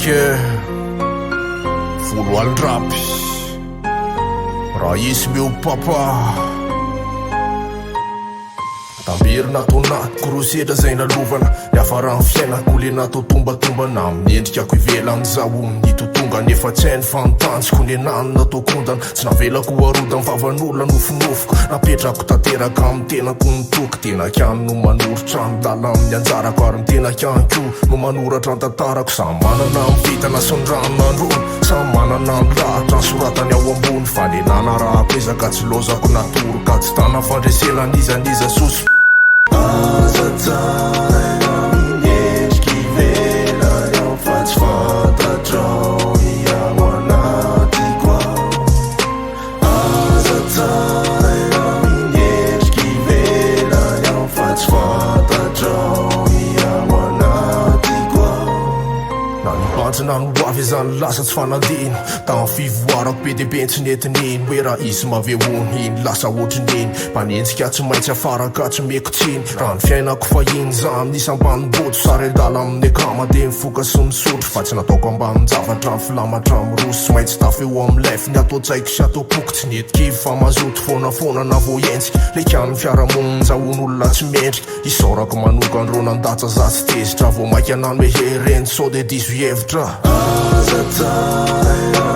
ke Foloalindrapy RAH meu papa Tambirina atao naty korosedra zay nalovana Niafara ny fiainako le natao tombatombana Miendrikako ivelany zaho nitotonga nefa tsy hainy fantanjiko ny anany natao kondana Tsy navelako aroda vavan'olona nofinofiko Napetrako tanteraka amin'ny tenako nitoky Tenaka any no manoritra ny dala amin'ny anjarako Ary mitenaka any ko no manoratra ny tantarako Samy manana ny vitana sy ny rano nandrony Samy manana ny lahatra ny soratany ao ambony Fanenana raha Ezaka tsy lozako natoroka Tsy tana fandresena nizaniza soso Aza tsara minendriky ivelany ao fa tsy fantatrao iao anatiko ao Aza tsara minendriky ivelany ao fa tsy fantatrao iao anatiko ao Na nipantsina no avy zany lasa tsy fanadino Tamin'ny fivoarako be deabe tsy netininy Hoe raha ISM avy ony iny lasa ohatrin'iny Manenjika tsy maintsy afara ka tsy meko tsiny Raha ny fiainako fahiny za amin'isa ambaniboto Sary adala amin'ny ekama de mifoka sy misotro Fa tsy nataoko ambany zavatra filamatra miroso Tsy maintsy tafy eo amin'ny life ny atao tsaiko sy atao poky Tsy netikivy fa mazoto foana na voentsika Leka ny fiaramoniny zahoan'olona tsy mendrika Isaorako manoka andro nandatsa za tsy tezitra Vao maika anany hoe hereny sao de diso hevitra Aza tsara